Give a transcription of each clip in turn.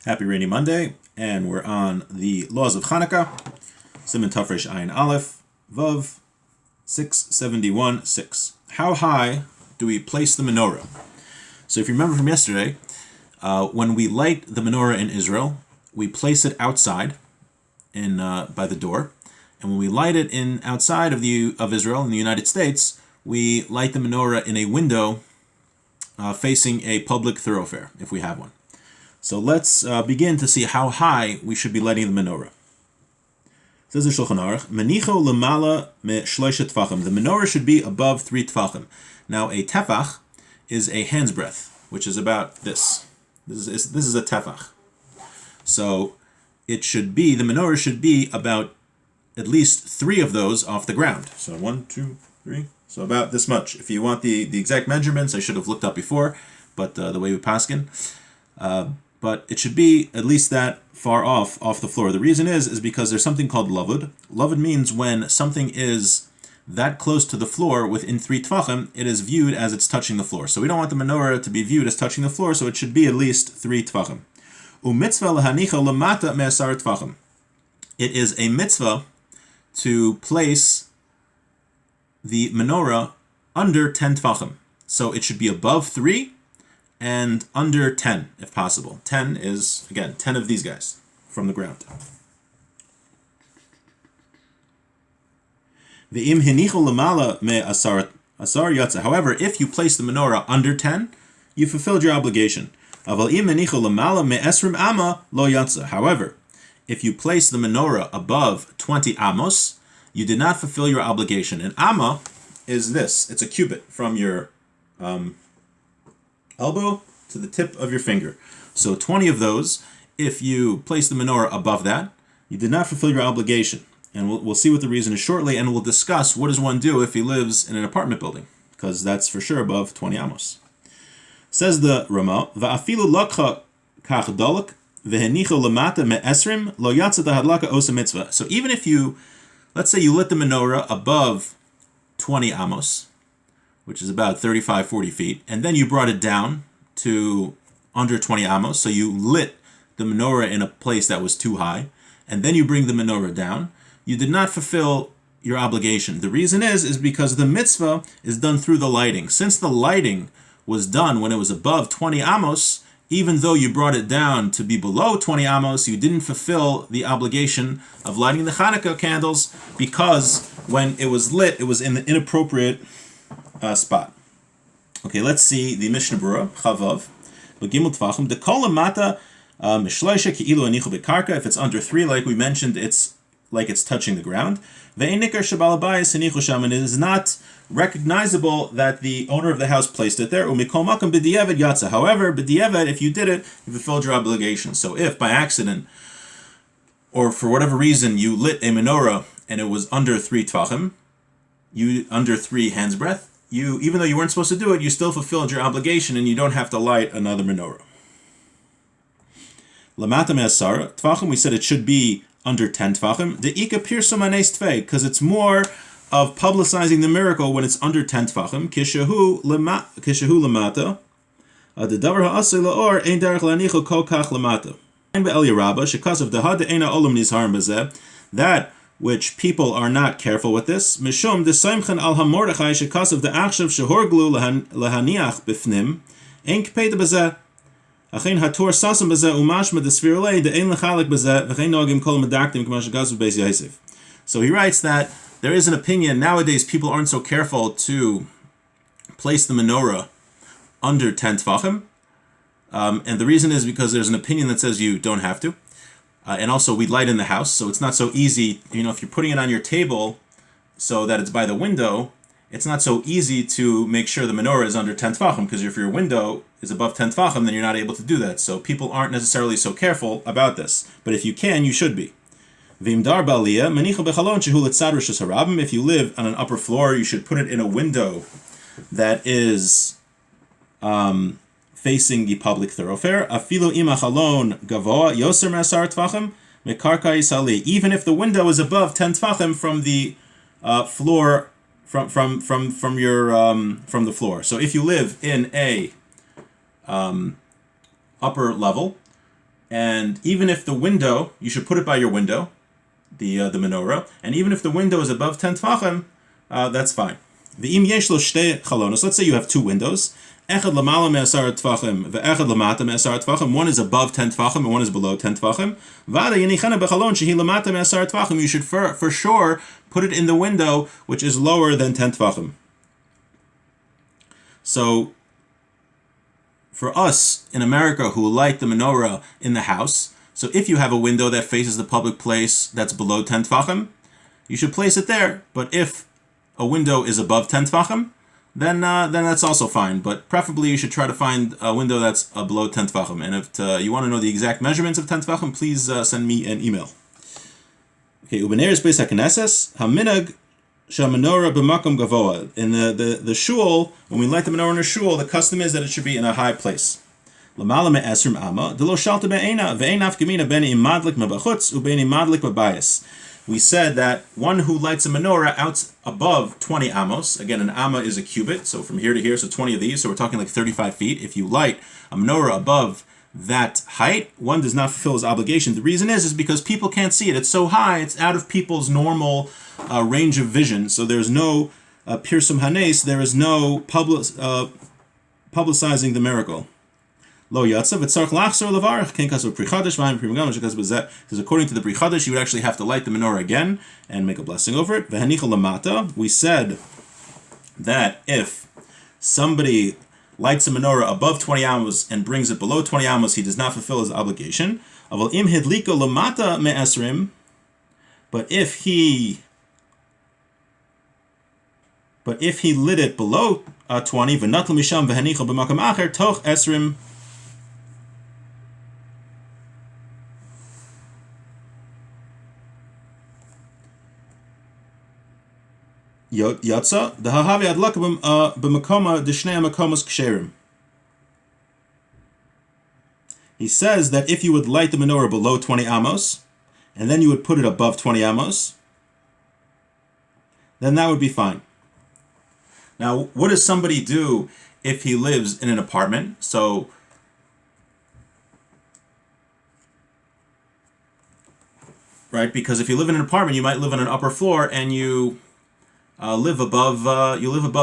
Happy Rainy Monday, and we're on the laws of Hanukkah, Siman Tafresh Ayin Aleph, Vav 671-6. How high do we place the menorah? So if you remember from yesterday, when we light the menorah in Israel, we place it outside by the door, and when we light it in outside of Israel in the United States, we light the menorah in a window facing a public thoroughfare, if we have one. So let's begin to see how high we should be lighting the menorah. Says the Shulchan Aruch, Menicho lemala me shloisha tefachim. The menorah should be above 3 tefachim. Now a tefach is a hand's breadth, which is about this. This is a tefach. So the menorah should be about at least 3 of those off the ground. So 1, 2, 3. So about this much. If you want the exact measurements, I should have looked up before, but the way we paskin. But it should be at least that far off the floor. The reason is because there's something called lavud. Lavud means when something is that close to the floor within 3 tvachim, it is viewed as it's touching the floor. So we don't want the menorah to be viewed as touching the floor, so it should be at least 3 tvachim. U'mitzvah lehanicha lamata me'asar tvachim. It is a mitzvah to place the menorah under 10 tvachim. So it should be above 3 and under 10, if possible. 10 is, again, 10 of these guys from the ground. Ve'im hinichu lamala me asar yatsa. However, if you place the menorah under 10, you fulfilled your obligation. Aval im hinichu lamala me esrim amma lo yatsa. However, if you place the menorah above 20 amos, you did not fulfill your obligation. And amma is this. It's a cubit from your elbow to the tip of your finger. So 20 of those, if you place the menorah above that, you did not fulfill your obligation. And we'll see what the reason is shortly, and we'll discuss what does one do if he lives in an apartment building, because that's for sure above 20 amos. Says the Rama, Va'afilu lakcha kach dolak v'henicho lamata me'esrim lo yatsa hadlaka osa mitzvah. So even if let's say you lit the menorah above 20 amos, which is about 35, 40 feet, and then you brought it down to under 20 amos, so you lit the menorah in a place that was too high, and then you bring the menorah down, you did not fulfill your obligation. The reason is because the mitzvah is done through the lighting. Since the lighting was done when it was above 20 amos, even though you brought it down to be below 20 amos, you didn't fulfill the obligation of lighting the Hanukkah candles, because when it was lit, it was in the inappropriate spot. Okay, let's see the Mishnah Berurah, Chavav, Begimel Tvachim, the Kol Mata Mishloisha Ki'ilu Anichu Bekarka. If it's under 3, like we mentioned, it's like it's touching the ground. Ve'enikar Shabal Abayis Anichu Sham, and it is not recognizable that the owner of the house placed it there. Umikol Makam B'diavad Yatsa. However, B'diavad, if you did it, you fulfilled your obligation. So if by accident, or for whatever reason, you lit a menorah and it was under 3 tvachim, under 3 hands breadth, even though you weren't supposed to do it, you still fulfilled your obligation, and you don't have to light another menorah. Lamata me'asar tvachim, we said it should be under 10 tvachim. De'ika pirsum anes tvei, because it's more of publicizing the miracle when it's under 10 tvachim. Kishahu lamata, the davar ha'asay la'or ein derech la'nichu kol kach lamata. Be'el Yerabba shekasav dehad de'ena olam nizharim bezeh, that which people are not careful with this. Mishum desaimchen al hamordechai shekasav de'achshav shehorglu lahaniach bifnim ein kpeda bezeh. Achein hator sasam bezeh umashma desvirulei de'ein lechalik bezeh v'chein nogim kol medaktim k'ma shekasav beis Yosef. So he writes that there is an opinion nowadays people aren't so careful to place the menorah under 10 tvachim, and the reason is because there's an opinion that says you don't have to. And also we light in the house, so it's not so easy, if you're putting it on your table so that it's by the window, it's not so easy to make sure the menorah is under 10 tvachim, because if your window is above 10 tvachim, then you're not able to do that. So people aren't necessarily so careful about this. But if you can, you should be. If you live on an upper floor, you should put it in a window that is facing the public thoroughfare. Even if the window is above 10 tvachim from the floor, from the floor. So if you live in a upper level And even if the window, you should put it by your window, the menorah, and even if the window is above 10 tfachim, that's fine. V'im yesh lo shtei chalonos. Let's say you have two windows. Echad lamala me'asar tfachim ve'echad lamata me'asar tfachim. One is above 10 tfachim and one is below 10 tfachim. Vada yenichana bechalon shehi lamata me'asar tfachim. You should for sure put it in the window which is lower than 10 tfachim. So, for us in America who light the menorah in the house, so if you have a window that faces the public place that's below 10 tfachim, you should place it there. But if a window is above 10 tfachim, then that's also fine. But preferably you should try to find a window that's below 10 tfachim. And if you want to know the exact measurements of 10 tfachim, please send me an email. Okay, ubeneres beis haKnesses haminag menorah b'makom gavoa. In the shul, when we light the menorah in a shul, the custom is that it should be in a high place. Lamala me'esrim ama delo shalta be'ena ve'en afkamina ben imadlik mebachutz uben imadlik bebayis. We said that one who lights a menorah out above 20 amos, again an amma is a cubit, so from here to here, so 20 of these, so we're talking like 35 feet. If you light a menorah above that height, one does not fulfill his obligation. The reason is because people can't see it. It's so high, it's out of people's normal range of vision, so there's no pirsum hanes, there is no publicizing the miracle. Lo yatsa v'tzarch lachzor levarach ken kaso pri chadash v'ayim pri megam shekas b'zeh. Because according to the pri chadash, you would actually have to light the menorah again and make a blessing over it. V'hanicha lamata. We said that if somebody lights a menorah above 20 amos and brings it below 20 amos, he does not fulfill his obligation. Aval im hidliko lamata me'esrim. But if he lit it below 20, v'natl misham v'hanicha b'makam acher toch esrim. Yatsa the hahavi adlaka b'makoma d'shnei makomos ksherim. He says that if you would light the menorah below 20 amos, and then you would put it above 20 amos, then that would be fine. Now, what does somebody do if he lives in an apartment? So, right, because if you live in an apartment, you might live on an upper floor, and you live above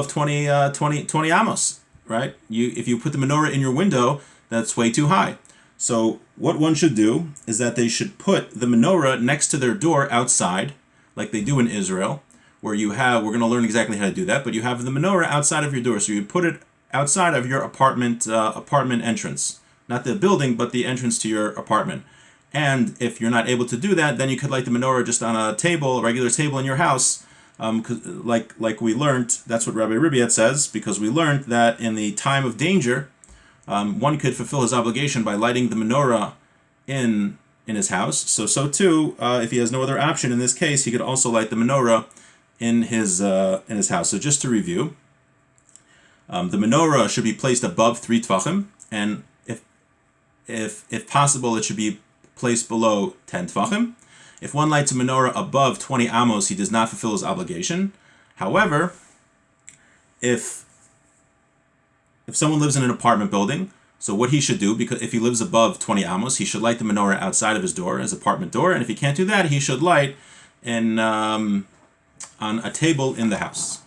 20 amos, right? If you put the menorah in your window, that's way too high. So what one should do is that they should put the menorah next to their door outside, like they do in Israel, where we're going to learn exactly how to do that, but you have the menorah outside of your door, so you put it outside of your apartment entrance, not the building, but the entrance to your apartment. And if you're not able to do that, then you could light the menorah just on a regular table in your house. Like we learned, that's what Rabbi Ribiat says, because we learned that in the time of danger, one could fulfill his obligation by lighting the menorah in his house. So too, if he has no other option in this case, he could also light the menorah in his house. So just to review, the menorah should be placed above 3 tvachim, and if possible, it should be placed below 10 tvachim. If one lights a menorah above 20 amos, he does not fulfill his obligation. However, if someone lives in an apartment building, so what he should do, because if he lives above 20 amos, he should light the menorah outside of his door, his apartment door, and if he can't do that, he should light on a table in the house.